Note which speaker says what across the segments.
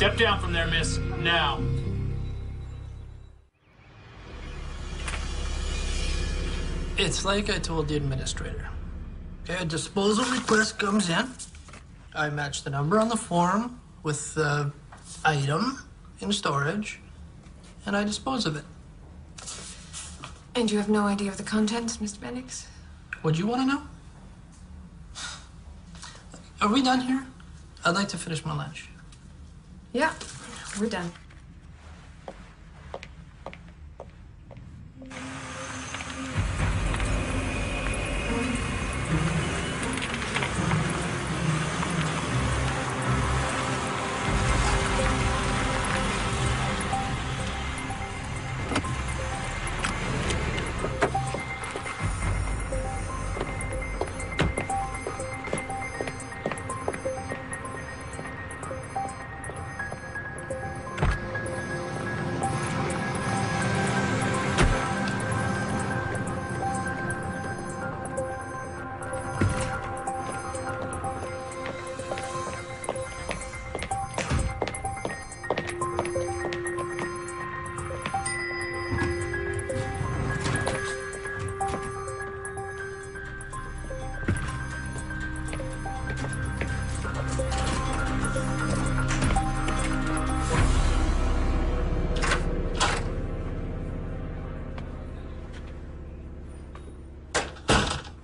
Speaker 1: Step down from there, miss. Now.
Speaker 2: It's like I told the administrator. Okay, a disposal request comes in. I match the number on the form with the item in storage, and I dispose of it.
Speaker 3: And you have no idea of the contents, Mr. Bendix?
Speaker 2: Would you want to know? Are we done here? I'd like to finish my lunch.
Speaker 3: Yeah, we're done.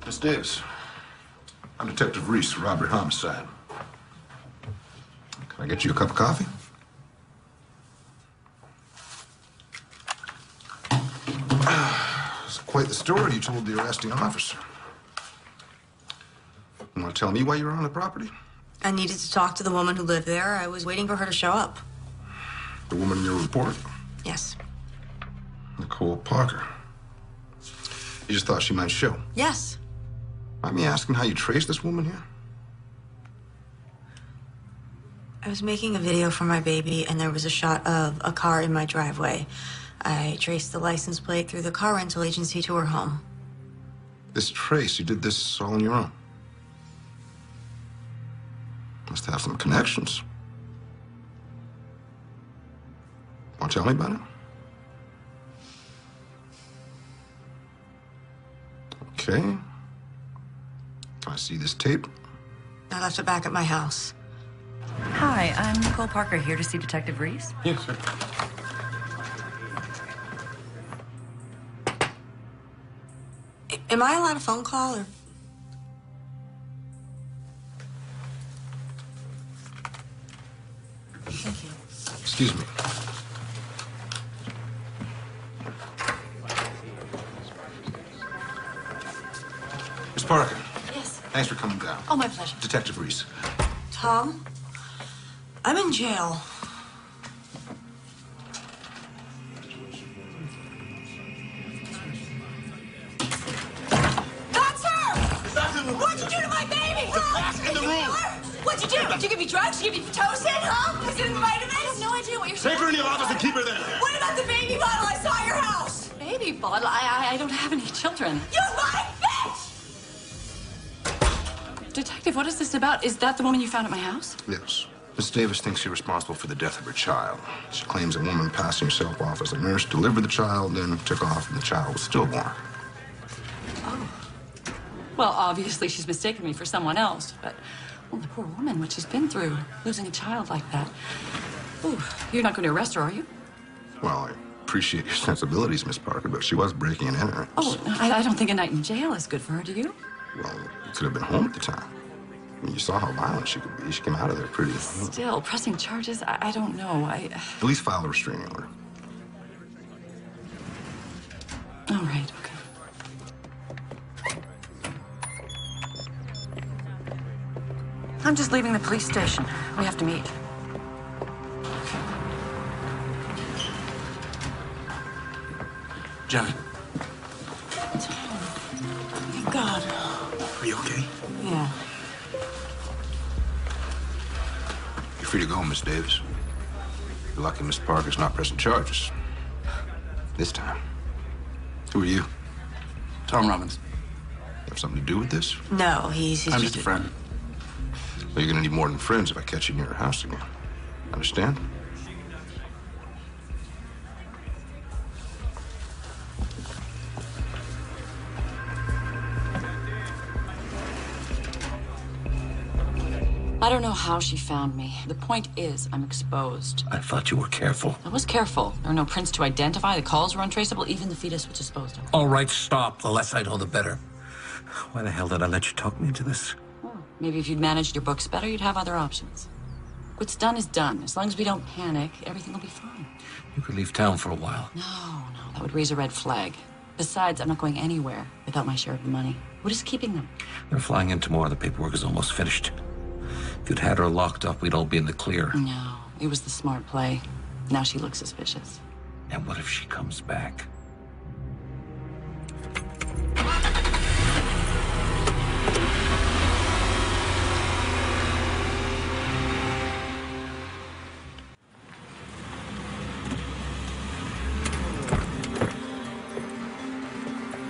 Speaker 4: Miss Davis, I'm Detective Reese, robbery homicide. Can I get you a cup of coffee? It's quite the story you told the arresting officer. You want to tell me why you were on the property?
Speaker 5: I needed to talk to the woman who lived there. I was waiting for her to show up.
Speaker 4: The woman in your report?
Speaker 5: Yes.
Speaker 4: Nicole Parker. You just thought she might show?
Speaker 5: Yes.
Speaker 4: Mind me asking how you traced this woman here?
Speaker 5: I was making a video for my baby, and there was a shot of a car in my driveway. I traced the license plate through the car rental agency to her home.
Speaker 4: This trace, you did this all on your own? Must have some connections. Want to tell me about it? Okay. Can I see this tape?
Speaker 5: I left it back at my house.
Speaker 6: Hi, I'm Nicole Parker, here to see Detective Reese.
Speaker 1: Yes, sir.
Speaker 5: Am I allowed a phone call, or? Thank you.
Speaker 4: Excuse me. Miss Parker.
Speaker 5: Yes.
Speaker 4: Thanks for coming down.
Speaker 5: Oh, my pleasure.
Speaker 4: Detective Reese.
Speaker 5: Tom, I'm in jail. That's her! What'd you do to my baby?
Speaker 4: In the room!
Speaker 5: What'd you do? Did you give me drugs? Did you give me Pitocin, huh? Is it vitamins? I have no idea what you're saying.
Speaker 4: Take her in the office and keep her there.
Speaker 5: What about the baby bottle I saw at your house?
Speaker 6: Baby bottle? I don't have any children.
Speaker 5: You lying bitch!
Speaker 6: Detective, what is this about? Is that the woman you found at my house?
Speaker 4: Yes. Miss Davis thinks you're responsible for the death of her child. She claims a woman passing herself off as a nurse delivered the child, then took off, and the child was stillborn.
Speaker 6: Oh. Well, obviously she's mistaken me for someone else, but, well, the poor woman, what she's been through, losing a child like that. Ooh, you're not going to arrest her, are you?
Speaker 4: Well, I appreciate your sensibilities, Miss Parker, but she was breaking and entering.
Speaker 6: Oh, I don't think a night in jail is good for her, do you?
Speaker 4: Well, you could have been home at the time. I mean, you saw how violent she could be. She came out of there pretty...
Speaker 6: Still, pressing charges? I don't know.
Speaker 4: At least file a restraining order.
Speaker 6: All right, okay. I'm just leaving the police station. We have to meet.
Speaker 1: Johnny,
Speaker 5: Thank God.
Speaker 1: are you okay?
Speaker 5: Yeah.
Speaker 4: You're free to go, Miss Davis. You're lucky Miss Parker's not pressing charges. This time. Who are you?
Speaker 1: Tom Robbins.
Speaker 4: You have something to do with this?
Speaker 5: No, he's
Speaker 1: I'm just a friend.
Speaker 4: Well, you're gonna need more than friends if I catch you near her house again. Understand?
Speaker 6: I don't know how she found me. The point is, I'm exposed.
Speaker 7: I thought you were careful.
Speaker 6: I was careful. There were no prints to identify. The calls were untraceable. Even the fetus was disposed of.
Speaker 7: All right, stop. The less I know, the better. Why the hell did I let you talk me into this?
Speaker 6: Oh, maybe if you'd managed your books better, you'd have other options. What's done is done. As long as we don't panic, everything will be fine.
Speaker 7: You could leave town for a while.
Speaker 6: No, that would raise a red flag. Besides, I'm not going anywhere without my share of the money. What is keeping them?
Speaker 7: They're flying in tomorrow. The paperwork is almost finished. If you'd had her locked up, we'd all be in the clear.
Speaker 6: No, it was the smart play. Now she looks suspicious.
Speaker 7: And what if she comes back?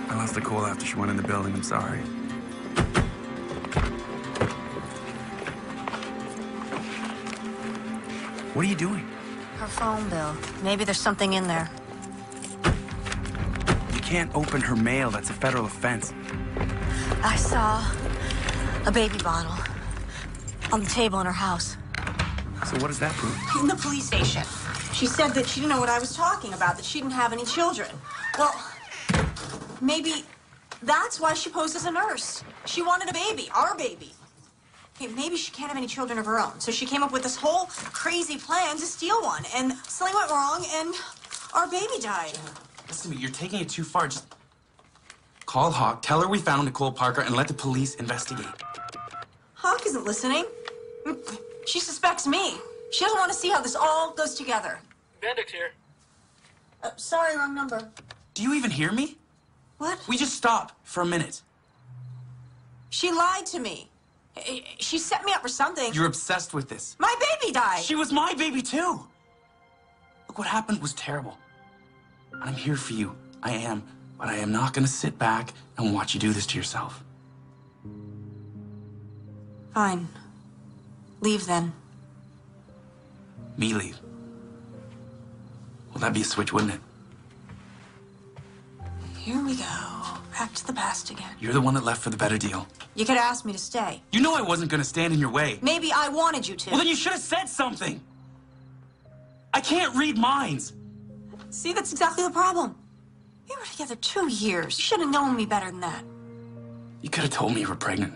Speaker 1: I lost the call after she went in the building. I'm sorry. What are you doing?
Speaker 5: Her phone bill. Maybe there's something in there.
Speaker 1: You can't open her mail. That's a federal offense.
Speaker 5: I saw a baby bottle on the table in her house.
Speaker 1: So what does that prove?
Speaker 5: In the police station. She said that she didn't know what I was talking about, that she didn't have any children. Well, maybe that's why she posed as a nurse. She wanted a baby, our baby. Okay, maybe she can't have any children of her own. So she came up with this whole crazy plan to steal one. And something went wrong, and our baby died.
Speaker 1: Listen to me, you're taking it too far. Just call Hawk, tell her we found Nicole Parker, and let the police investigate.
Speaker 5: Hawk isn't listening. She suspects me. She doesn't want to see how this all goes together.
Speaker 2: Bendix here.
Speaker 5: Sorry, wrong number.
Speaker 1: Do you even hear me?
Speaker 5: What?
Speaker 1: We just stop for a minute.
Speaker 5: She lied to me. She set me up for something.
Speaker 1: You're obsessed with this.
Speaker 5: My baby died.
Speaker 1: She was my baby, too. Look, what happened was terrible. I'm here for you. I am. But I am not going to sit back and watch you do this to yourself.
Speaker 5: Fine. Leave then.
Speaker 1: Me leave. Well, that'd be a switch, wouldn't it?
Speaker 5: Here we go. Back to the past again.
Speaker 1: You're the one that left for the better deal.
Speaker 5: You could ask me to stay.
Speaker 1: You know I wasn't going to stand in your way.
Speaker 5: Maybe I wanted you to.
Speaker 1: Well, then you should have said something. I can't read minds.
Speaker 5: See, that's exactly the problem. We were together 2 years. You should have known me better than that.
Speaker 1: You could have told me you were pregnant.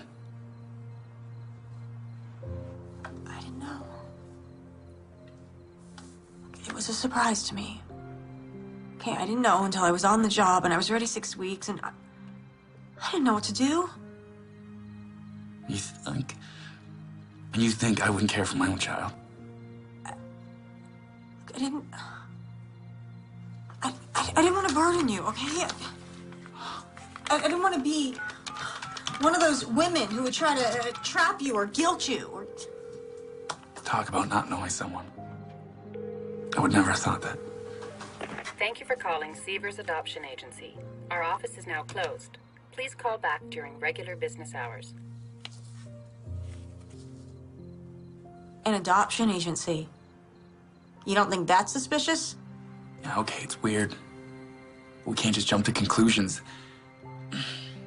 Speaker 5: I didn't know. It was a surprise to me. Okay, I didn't know until I was on the job and I was ready 6 weeks and I didn't know what to do.
Speaker 1: You think I wouldn't care for my own child?
Speaker 5: I didn't want to burden you, okay? I didn't want to be one of those women who would try to trap you or guilt you or...
Speaker 1: Talk about not knowing someone. I would never have thought that.
Speaker 8: Thank you for calling Seavers Adoption Agency. Our office is now closed. Please call back during regular business hours.
Speaker 5: An adoption agency. You don't think that's suspicious?
Speaker 1: Yeah, okay, it's weird. We can't just jump to conclusions.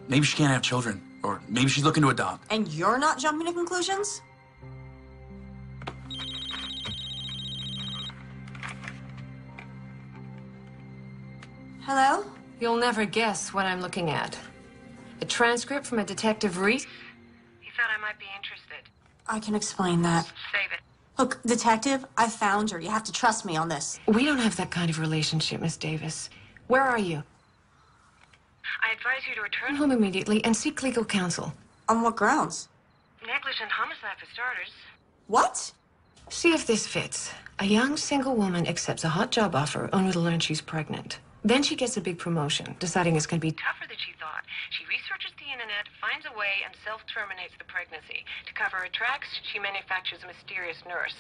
Speaker 1: Maybe she can't have children, or maybe she's looking to adopt.
Speaker 5: And you're not jumping to conclusions? Hello?
Speaker 3: You'll never guess what I'm looking at. A transcript from a Detective Reese.
Speaker 8: He thought I might be interested.
Speaker 5: I can explain that.
Speaker 8: Save it.
Speaker 5: Look, Detective, I found her. You have to trust me on this.
Speaker 3: We don't have that kind of relationship, Miss Davis. Where are you?
Speaker 8: I advise you to return
Speaker 3: Home immediately and seek legal counsel.
Speaker 5: On what grounds?
Speaker 8: negligent homicide for starters.
Speaker 5: What?
Speaker 3: See if this fits. A young single woman accepts a hot job offer only to learn she's pregnant. Then she gets a big promotion, deciding it's going to be
Speaker 8: Tougher than she thought. She researches the internet, finds a way, and self-terminates the pregnancy. To cover her tracks, she manufactures a mysterious nurse.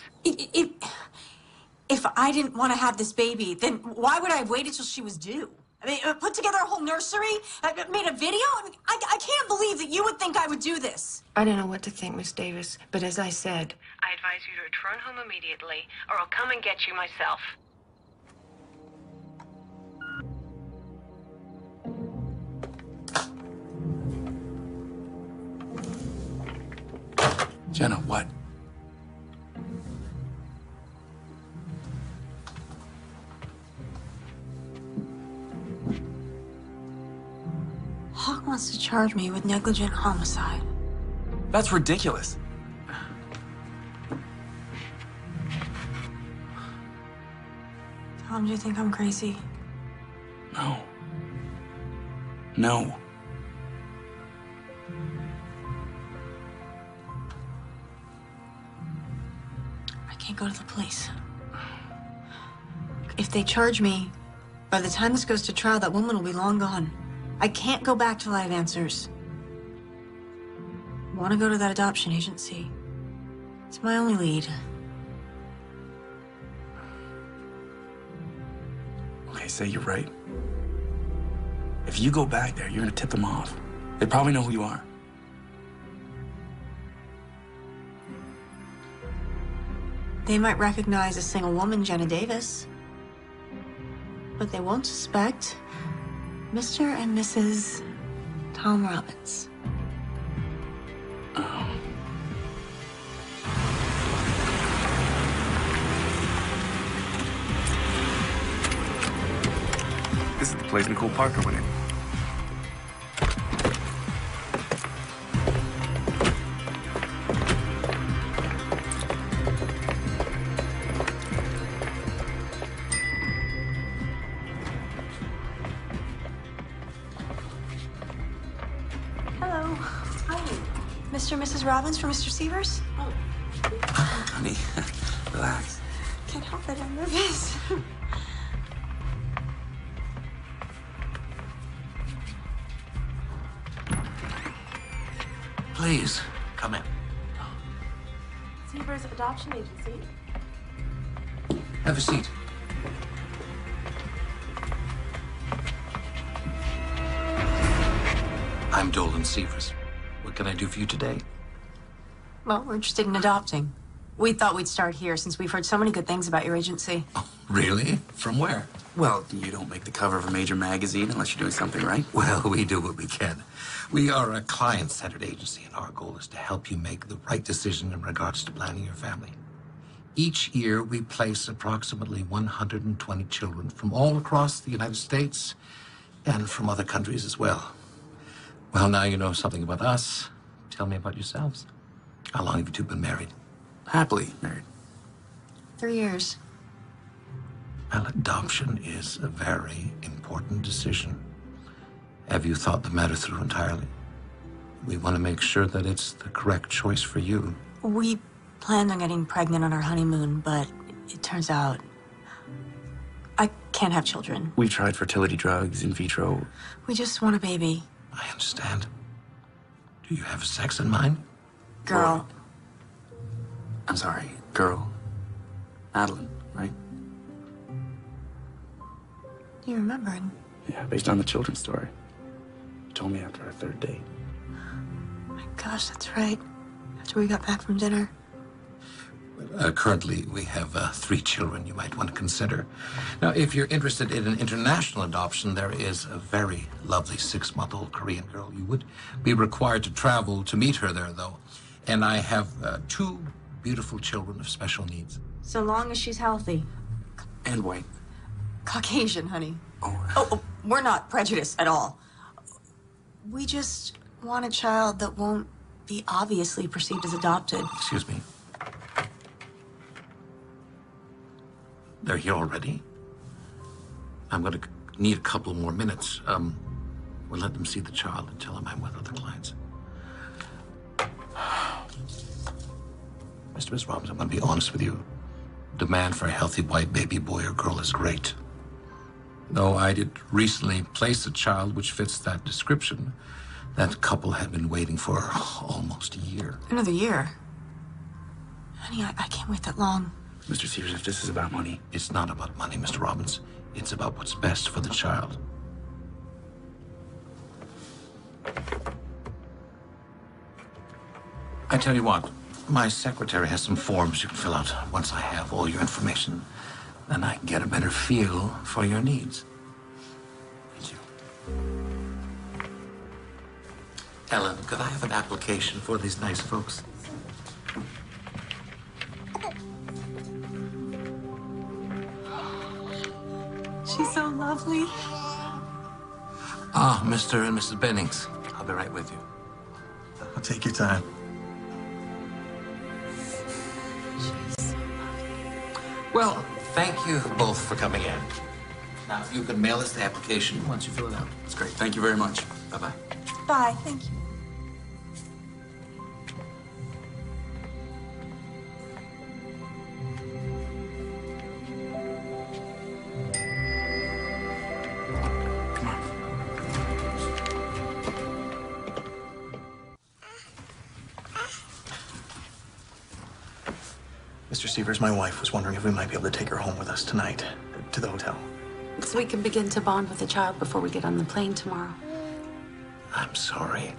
Speaker 5: If I didn't want to have this baby, then why would I have waited till she was due? I mean, put together a whole nursery, made a video. I mean, I can't believe that you would think I would do this.
Speaker 3: I don't know what to think, Miss Davis, but as I said,
Speaker 8: I advise you to return home immediately, or I'll come and get you myself.
Speaker 1: Jenna, what?
Speaker 5: Hawk wants to charge me with negligent homicide.
Speaker 1: That's ridiculous.
Speaker 5: Tom, do you think I'm crazy?
Speaker 1: No. No.
Speaker 5: I can't go to the police. If they charge me, by the time this goes to trial, that woman will be long gone. I can't go back till I have answers. I want to go to that adoption agency. It's my only lead.
Speaker 1: Okay, say you're right. If you go back there, you're gonna tip them off. They probably know who you are.
Speaker 5: They might recognize a single woman, Jenna Davis. But they won't suspect Mr. and Mrs. Tom Robbins.
Speaker 1: This is the place Nicole Parker went in.
Speaker 5: Hello. Hi. Mr. and Mrs. Robbins for Mr. Severs? Oh.
Speaker 1: Honey, relax.
Speaker 5: Can't help it, I'm nervous.
Speaker 7: Please, come in.
Speaker 9: Severs Adoption Agency.
Speaker 7: Have a seat. I'm Dolan Severs. What can I do for you today?
Speaker 5: Well, we're interested in adopting. We thought we'd start here since we've heard so many good things about your agency.
Speaker 7: Oh, really? From where?
Speaker 1: Well, you don't make the cover of a major magazine unless you're doing something right.
Speaker 7: Well, we do what we can. We are a client-centered agency, and our goal is to help you make the right decision in regards to planning your family. Each year, we place approximately 120 children from all across the United States and from other countries as well. Well, now you know something about us. Tell me about yourselves. How long have you two been married?
Speaker 1: Happily married.
Speaker 5: 3 years.
Speaker 7: Well, adoption is a very important decision. Have you thought the matter through entirely? We want to make sure that it's the correct choice for you.
Speaker 5: We planned on getting pregnant on our honeymoon, but it turns out I can't have children.
Speaker 1: We've tried fertility drugs, in vitro.
Speaker 5: We just want a baby.
Speaker 7: I understand. Do you have sex in mind?
Speaker 5: Girl.
Speaker 1: I'm sorry, girl. Madeline, right?
Speaker 5: You remembered?
Speaker 1: Yeah, based on the children's story. You told me after our third date.
Speaker 5: My gosh, that's right. After we got back from dinner.
Speaker 7: Currently, we have 3 children you might want to consider. Now, if you're interested in an international adoption, there is a very lovely 6-month-old Korean girl. You would be required to travel to meet her there, though. And I have 2 beautiful children of special needs.
Speaker 5: So long as she's healthy.
Speaker 1: And white.
Speaker 5: Caucasian, honey.
Speaker 1: Oh.
Speaker 5: Oh, we're not prejudiced at all. We just want a child that won't be obviously perceived as adopted.
Speaker 7: Excuse me. They're here already? I'm going to need a couple more minutes. We'll let them see the child and tell them I'm with other clients. Mr. Miss Robbins, I'm going to be honest with you. Demand for a healthy white baby boy or girl is great. Though I did recently place a child which fits that description, that couple had been waiting for almost a year.
Speaker 5: Another year? Honey, I can't wait that long.
Speaker 1: Mr. Severs, if this is about money.
Speaker 7: It's not about money, Mr. Robbins. It's about what's best for the child. I tell you what, my secretary has some forms you can fill out. Once I have all your information, then I can get a better feel for your needs.
Speaker 1: Thank you.
Speaker 7: Ellen, could I have an application for these nice folks?
Speaker 5: She's so lovely.
Speaker 7: Ah, Mr. and Mrs. Bennings. I'll be right with you.
Speaker 9: I'll take your time.
Speaker 7: Well, thank you both for coming in. Now, you can mail us the application once you fill it out.
Speaker 1: That's great. Thank you very much.
Speaker 7: Bye-bye.
Speaker 5: Bye, thank you.
Speaker 1: Come on.
Speaker 9: Mr. Severs, my wife was wondering if we might be able to take her home with us tonight to the hotel.
Speaker 10: So we can begin to bond with the child before we get on the plane tomorrow.
Speaker 7: I'm sorry.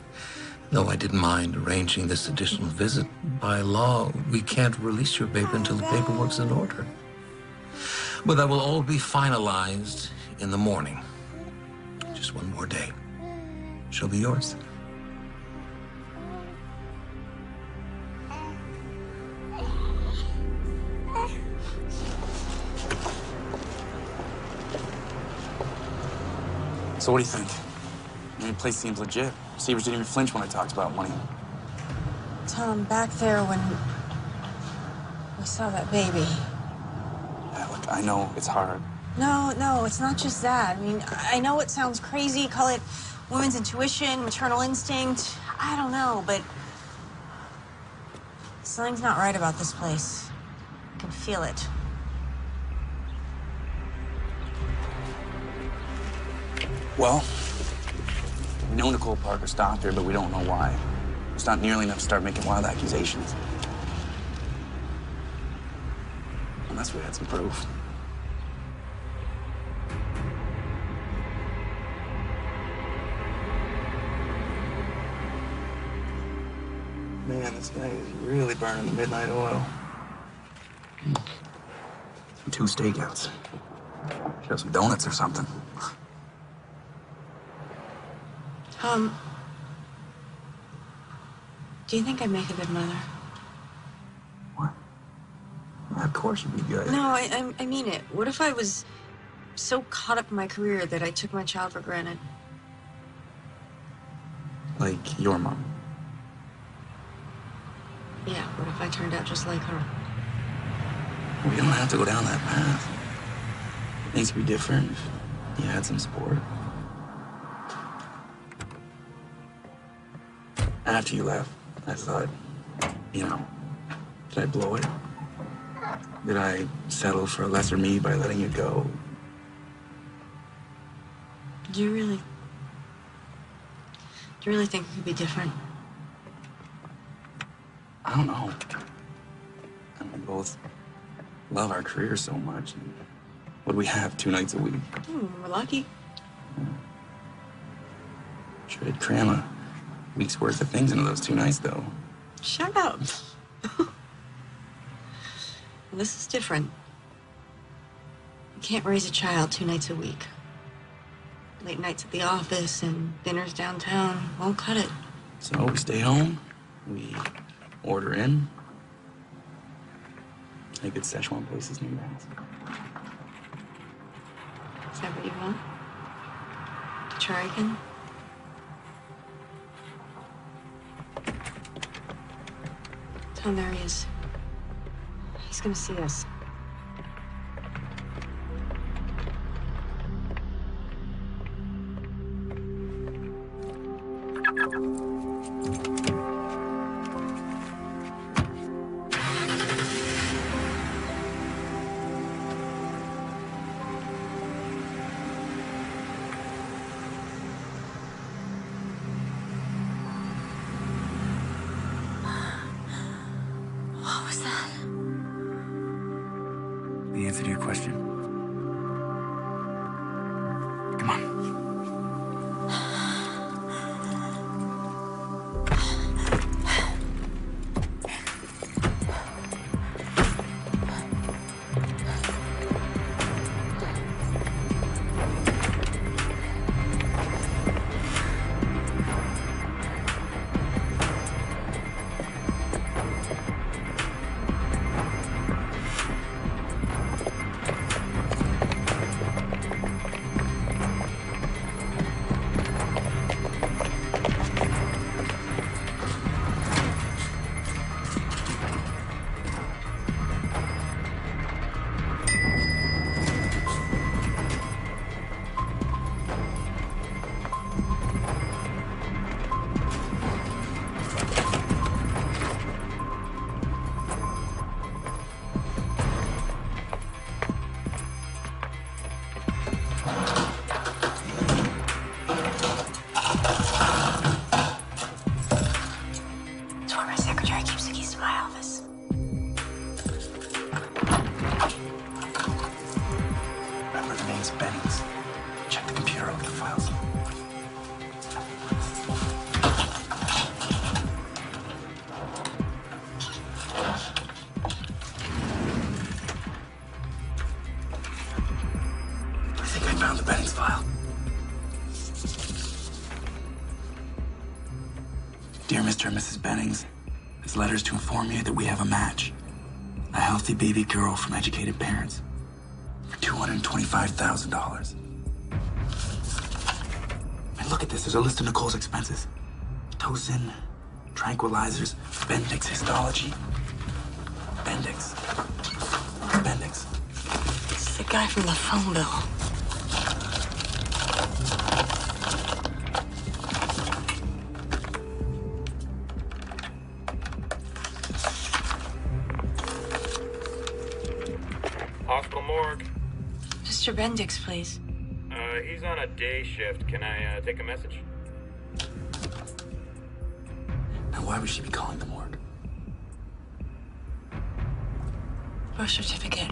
Speaker 7: Though I didn't mind arranging this additional visit, by law, we can't release your baby until the paperwork's in order. But that will all be finalized in the morning. Just one more day. She'll be yours.
Speaker 1: So what do you think? I mean, the place seems legit. Severs didn't even flinch when I talked about money.
Speaker 5: Tom, back there when we saw that baby.
Speaker 1: Yeah, look, I know it's hard.
Speaker 5: No, it's not just that. I mean, I know it sounds crazy, call it women's intuition, maternal instinct. I don't know, but something's not right about this place. I can feel it.
Speaker 1: Well, we know Nicole Parker stopped her, but we don't know why. It's not nearly enough to start making wild accusations. Unless we had some proof. Man, this guy is really burning the midnight oil. 2 stakeouts. Should have some donuts or something.
Speaker 5: Do you think I'd make a good mother?
Speaker 1: What? Yeah, of course you'd be good.
Speaker 5: No, I mean it. What if I was so caught up in my career that I took my child for granted?
Speaker 1: Like your mom.
Speaker 5: Yeah, what if I turned out just like her?
Speaker 1: We don't have to go down that path. Things could be different if you had some support. After you left, I thought, you know, did I blow it? Did I settle for a lesser me by letting you go?
Speaker 5: Do you really think it could be different?
Speaker 1: I don't know. And we both love our careers so much. And what do we have 2 nights a week?
Speaker 5: We're lucky.
Speaker 1: Sure, I'd cram a week's worth of things into those 2 nights, though.
Speaker 5: Shut up. This is different. You can't raise a child 2 nights a week. Late nights at the office and dinners downtown won't cut it.
Speaker 1: So we stay home, we order in. A good Szechuan places near your house.
Speaker 5: Is that what you want? To try again? Tom, there he is. He's gonna see us. What was that?
Speaker 1: The answer to your question. Come on. found the Bennings file. Dear Mr. and Mrs. Bennings, this letter is to inform you that we have a match. A healthy baby girl from educated parents for $225,000. And look at this. There's a list of Nicole's expenses. Tocin, tranquilizers, Bendix histology. Bendix. Bendix.
Speaker 5: It's the guy from the phone bill.
Speaker 11: Hospital morgue.
Speaker 5: Mr. Bendix, please.
Speaker 11: He's on a day shift. Can I take a message?
Speaker 1: Now, why would she be calling the morgue?
Speaker 5: Birth certificate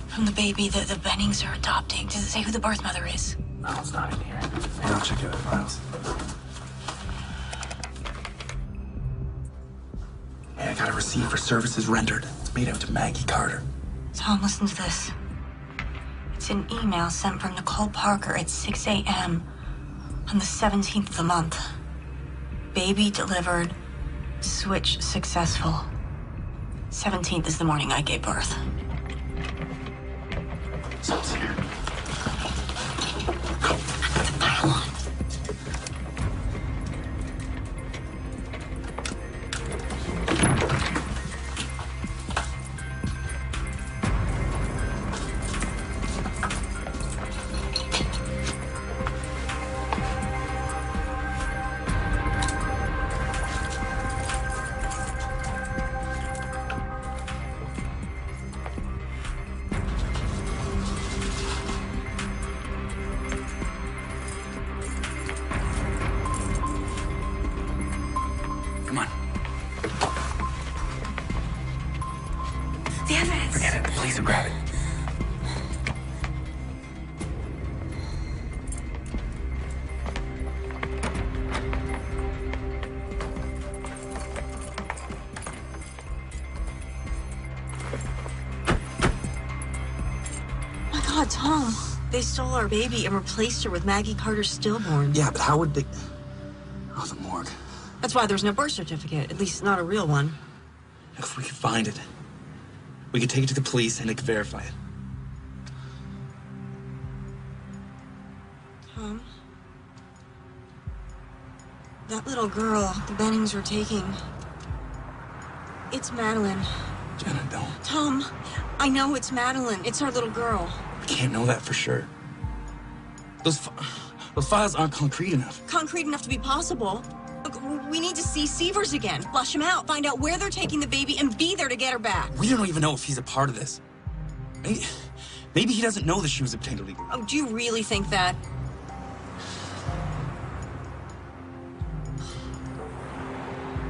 Speaker 5: from the baby that the Bennings are adopting. Does it say who the birth mother is?
Speaker 1: No, it's not in here. Maybe I'll check the other files. Hey, I got a receipt for services rendered. It's made out to Maggie Carter.
Speaker 5: Tom, listen to this. It's an email sent from Nicole Parker at 6 a.m. on the 17th of the month. Baby delivered. Switch successful. 17th is the morning I gave birth.
Speaker 1: Someone's here.
Speaker 5: Go. Put the file on.
Speaker 1: Come on.
Speaker 5: The evidence.
Speaker 1: Forget it. The police will grab it.
Speaker 5: My God, Tom. They stole our baby and replaced her with Maggie Carter's stillborn.
Speaker 1: Yeah, but how would they... Oh, the morgue.
Speaker 5: That's why there's no birth certificate, at least not a real one.
Speaker 1: If we could find it, we could take it to the police and they could verify it.
Speaker 5: Tom? That little girl the Bennings were taking... It's Madeline.
Speaker 1: Jenna, don't.
Speaker 5: Tom, I know it's Madeline. It's our little girl.
Speaker 1: We can't know that for sure. Those files aren't concrete enough.
Speaker 5: Concrete enough to be possible. Look, we need to see Severs again. Flush him out. Find out where they're taking the baby and be there to get her back.
Speaker 1: We don't even know if he's a part of this. Maybe he doesn't know that she was obtained illegally.
Speaker 5: Oh, do you really think that?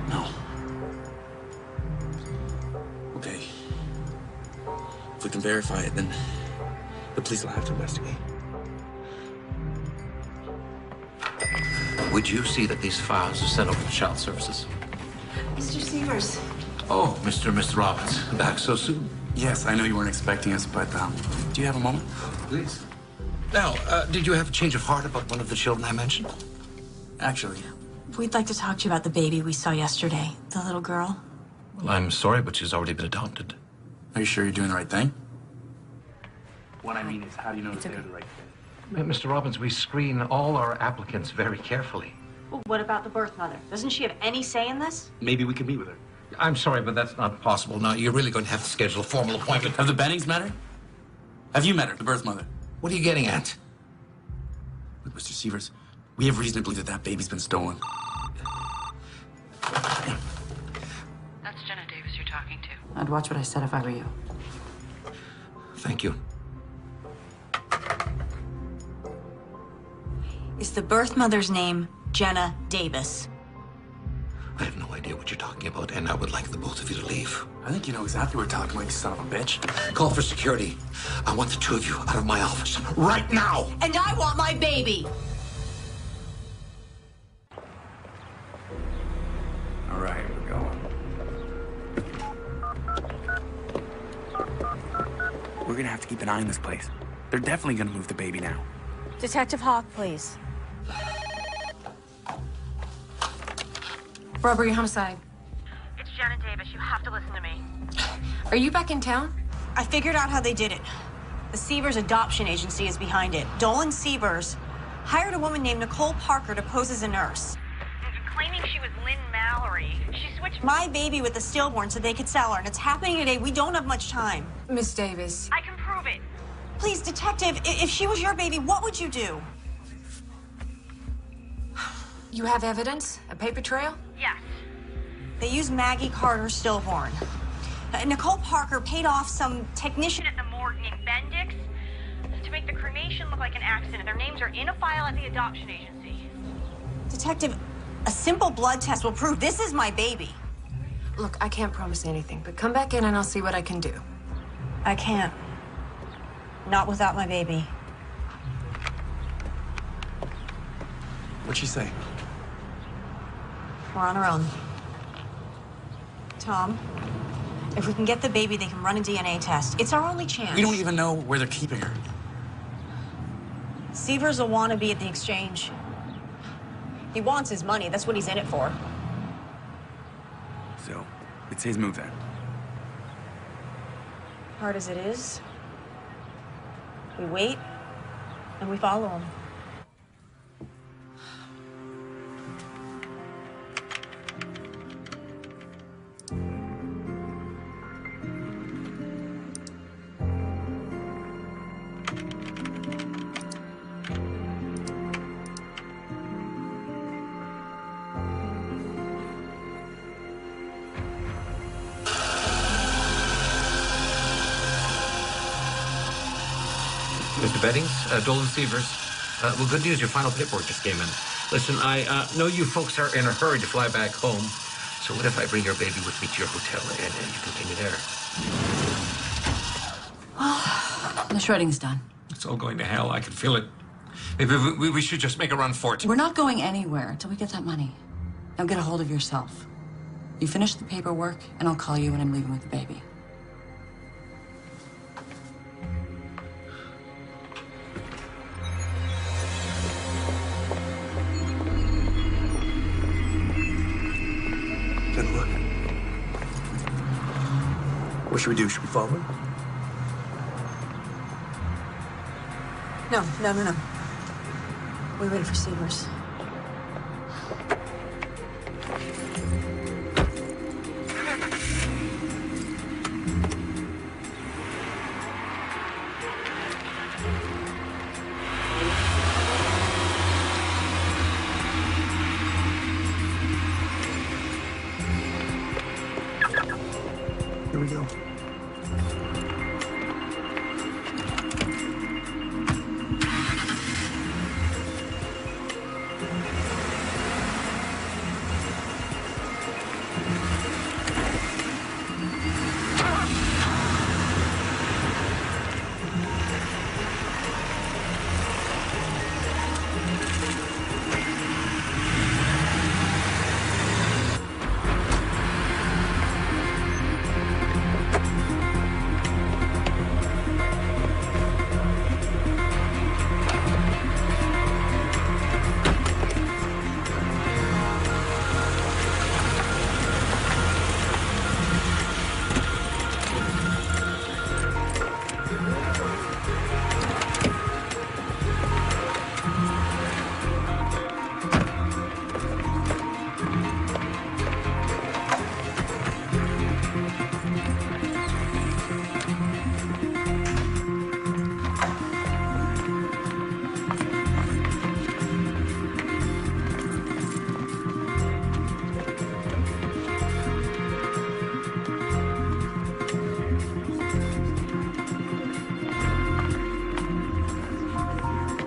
Speaker 1: No. Okay. If we can verify it, then the police will have to investigate.
Speaker 7: Would you see that these files are sent over to Child Services?
Speaker 3: Mr. Severs.
Speaker 7: Oh, Mr. and Mr. Robbins, back so soon?
Speaker 1: Yes, I know you weren't expecting us, but do you have a moment?
Speaker 7: Please. Now, did you have a change of heart about one of the children I mentioned?
Speaker 1: Actually.
Speaker 5: We'd like to talk to you about the baby we saw yesterday. The little girl.
Speaker 7: Well, I'm sorry, but she's already been adopted.
Speaker 1: Are you sure you're doing the right thing? What I mean is, how do you know that they're the right thing?
Speaker 7: Mr. Robbins, we screen all our applicants very carefully.
Speaker 5: Well, what about the birth mother? Doesn't she have any say in this?
Speaker 1: Maybe we can meet with her.
Speaker 7: I'm sorry, but that's not possible. Now, you're really going to have to schedule a formal appointment.
Speaker 1: Have the Bennings met her? Have you met her, the birth mother?
Speaker 7: What are you getting at?
Speaker 1: Look, Mr. Severs, we have reason to believe that that baby's been stolen.
Speaker 8: That's Jenna Davis you're talking to.
Speaker 6: I'd watch what I said if I were you.
Speaker 7: Thank you.
Speaker 5: Is the birth mother's name Jenna Davis?
Speaker 7: I have no idea what you're talking about, and I would like the both of you to leave.
Speaker 1: I think you know exactly what we're talking about, you son of a bitch.
Speaker 7: Call for security. I want the two of you out of my office right now.
Speaker 5: And I want my baby!
Speaker 1: All right, we're going. We're gonna have to keep an eye on this place. They're definitely gonna move the baby now.
Speaker 5: Detective Hawk, please.
Speaker 3: Robbery, homicide.
Speaker 8: It's Janet Davis. You have to listen to me.
Speaker 3: Are you back in town?
Speaker 5: I figured out how they did it. The Sievers Adoption Agency is behind it. Dolan Sievers hired a woman named Nicole Parker to pose as a nurse.
Speaker 8: Claiming she was Lynn Mallory. She switched
Speaker 5: My baby with the stillborn so they could sell her, and it's happening today. We don't have much time.
Speaker 3: Miss Davis.
Speaker 8: I can prove it.
Speaker 5: Please, detective, if she was your baby, what would you do?
Speaker 3: You have evidence? A paper trail?
Speaker 8: Yes.
Speaker 5: They used Maggie Carter Stillborn. Nicole Parker paid off some technician
Speaker 8: At the morgue named Bendix to make the cremation look like an accident. Their names are in a file at the adoption agency.
Speaker 5: Detective, a simple blood test will prove this is my baby.
Speaker 3: Look, I can't promise anything, but come back in and I'll see what I can do.
Speaker 5: I can't. Not without my baby.
Speaker 1: What'd she say?
Speaker 5: We're on our own. Tom, if we can get the baby, they can run a DNA test. It's our only chance.
Speaker 1: We don't even know where they're keeping her.
Speaker 5: Sievers will want to be at the exchange. He wants his money. That's what he's in it for.
Speaker 1: So, it's his move then.
Speaker 5: Hard as it is, we wait and we follow him.
Speaker 7: Mr. Beddings, Dolan Sievers. Well, good news, your final paperwork just came in. Listen, I know you folks are in a hurry to fly back home, so what if I bring your baby with me to your hotel and you continue there?
Speaker 6: Well, the shredding's done.
Speaker 7: It's all going to hell. I can feel it. Maybe we should just make a run for it.
Speaker 6: We're not going anywhere until we get that money. Now get a hold of yourself. You finish the paperwork, and I'll call you when I'm leaving with the baby.
Speaker 9: Good look. What should we do? Should we follow him?
Speaker 5: No. We wait for Sievers.
Speaker 9: Here we go.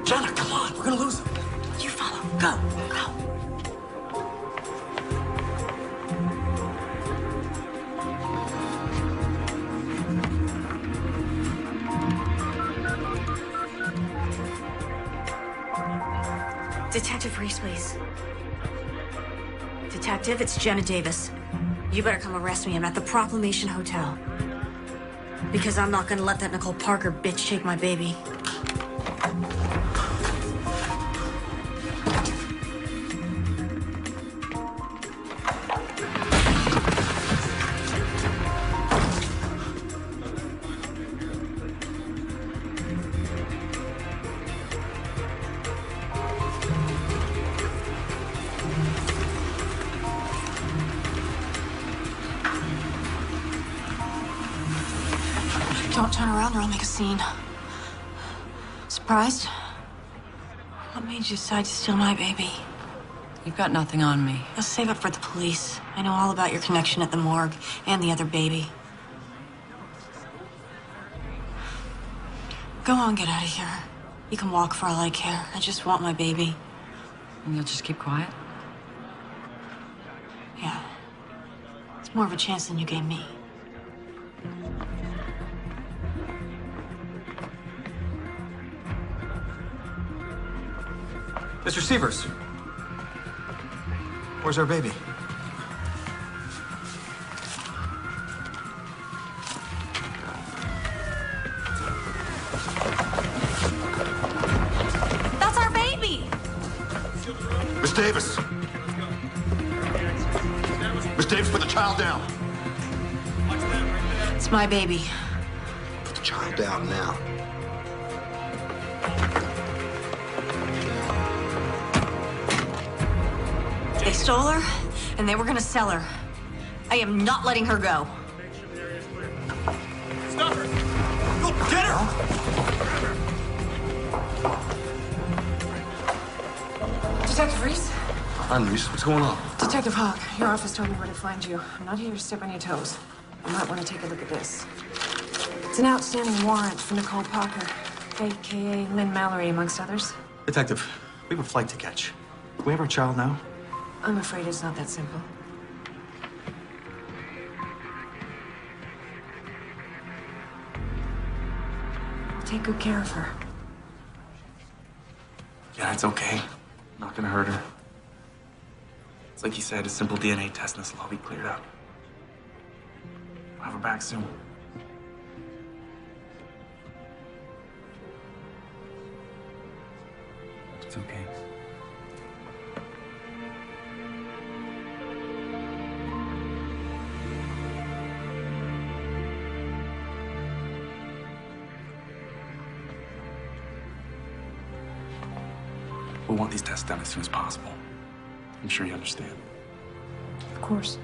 Speaker 1: Jenna, come on. We're gonna lose him.
Speaker 5: You follow.
Speaker 1: Go.
Speaker 5: Detective Reese, please. Detective, it's Jenna Davis. You better come arrest me. I'm at the Proclamation Hotel. Because I'm not gonna let that Nicole Parker bitch take my baby. turn around or I'll make a scene. Surprised? What made you decide to steal my baby?
Speaker 6: You've got nothing on me.
Speaker 5: I'll save it for the police. I know all about your connection at the morgue and the other baby. Go on, get out of here. You can walk for all I care. I just want my baby.
Speaker 6: And you'll just keep quiet?
Speaker 5: Yeah. It's more of a chance than you gave me.
Speaker 9: Mr. Sievers. Where's our baby?
Speaker 5: That's our baby!
Speaker 4: Miss Davis! Miss Davis, put the child down.
Speaker 5: It's my baby.
Speaker 4: Put the child down now.
Speaker 5: They stole her, and they were gonna sell her. I am not letting her go.
Speaker 9: Stop her! Go get her!
Speaker 3: Detective Reese?
Speaker 4: I'm Reese. What's going on?
Speaker 3: Detective Hawk, your office told me where to find you. I'm not here to step on your toes. You might want to take a look at this. It's an outstanding warrant for Nicole Parker, a.k.a. Lynn Mallory, amongst others.
Speaker 9: Detective, we have a flight to catch. Do we have our child now?
Speaker 3: I'm afraid it's not that simple. Take good care of her.
Speaker 1: Yeah, it's okay. Not gonna hurt her. It's like you said, a simple DNA test and this will all be cleared up. We'll have her back soon. It's okay. We'll want these tests done as soon as possible. I'm sure you understand.
Speaker 3: Of course.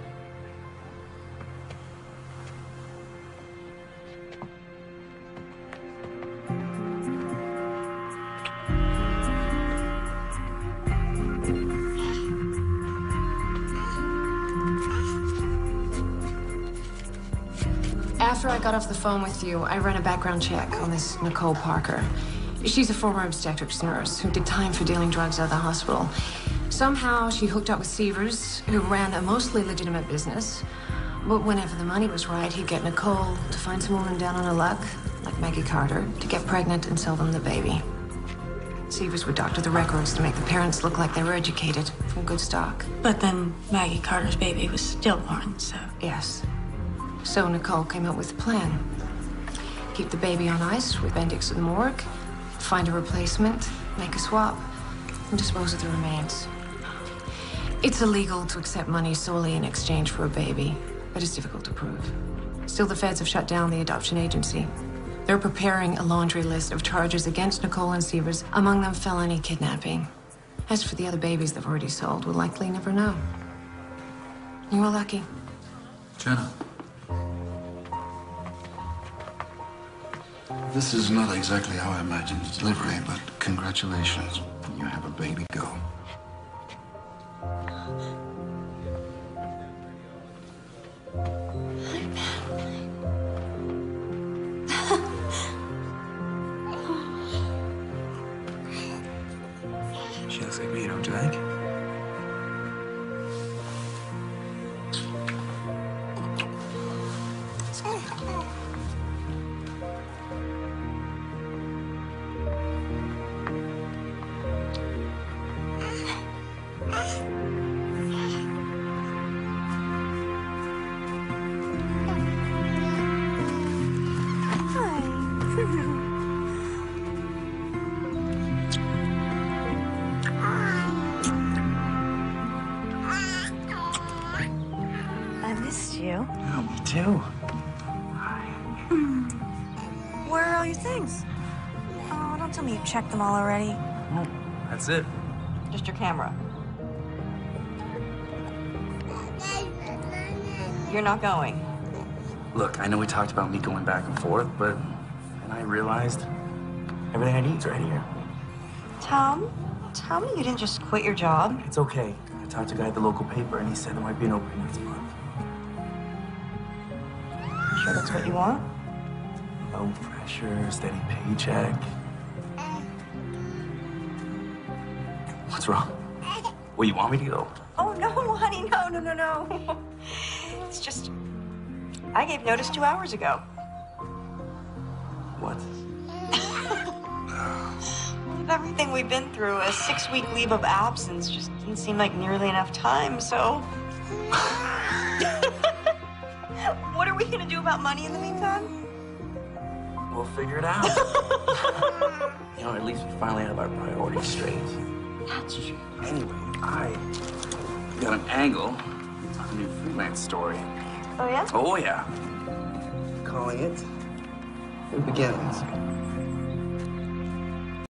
Speaker 3: After I got off the phone with you, I ran a background check on this Nicole Parker. She's a former obstetrics nurse who did time for dealing drugs out of the hospital. Somehow she hooked up with Sievers, who ran a mostly legitimate business. But whenever the money was right, he'd get Nicole to find some woman down on her luck, like Maggie Carter, to get pregnant and sell them the baby. Sievers would doctor the records to make the parents look like they were educated, from good stock.
Speaker 5: But then Maggie Carter's baby was stillborn, so...
Speaker 3: Yes. So Nicole came up with a plan. Keep the baby on ice with Bendix at the morgue, find a replacement, make a swap, and dispose of the remains. It's illegal to accept money solely in exchange for a baby, but it's difficult to prove. Still, the feds have shut down the adoption agency. They're preparing a laundry list of charges against Nicole and Sievers, among them felony kidnapping. As for the other babies they've already sold, we'll likely never know. You were lucky.
Speaker 1: Jenna.
Speaker 4: This is not exactly how I imagined the delivery, but congratulations. You have a baby girl.
Speaker 1: She looks like me, don't you think?
Speaker 5: I missed you.
Speaker 1: Oh, me too.
Speaker 5: Where are all your things? Oh, don't tell me you checked them all already.
Speaker 1: Oh, that's it.
Speaker 5: Just your camera. You're not going.
Speaker 1: Look, I know we talked about me going back and forth, but and I realized everything I need's right here.
Speaker 5: Tom, tell me you didn't just quit your job.
Speaker 1: It's okay. I talked to a guy at the local paper, and he said there might be an opening next month.
Speaker 5: You sure that's what you want?
Speaker 1: Low pressure, steady paycheck. What's wrong? Well, you want me to go?
Speaker 5: Oh, no, honey, no. It's just, I gave notice 2 hours ago.
Speaker 1: What?
Speaker 5: With everything we've been through, a 6-week leave of absence just didn't seem like nearly enough time, so... What are we gonna do about money in the meantime?
Speaker 1: We'll figure it out. You know, at least we finally have our priorities straight.
Speaker 5: That's true.
Speaker 1: Anyway, I got an angle on a new freelance story.
Speaker 5: Oh, yeah?
Speaker 1: Oh, yeah. Calling it The Beginnings.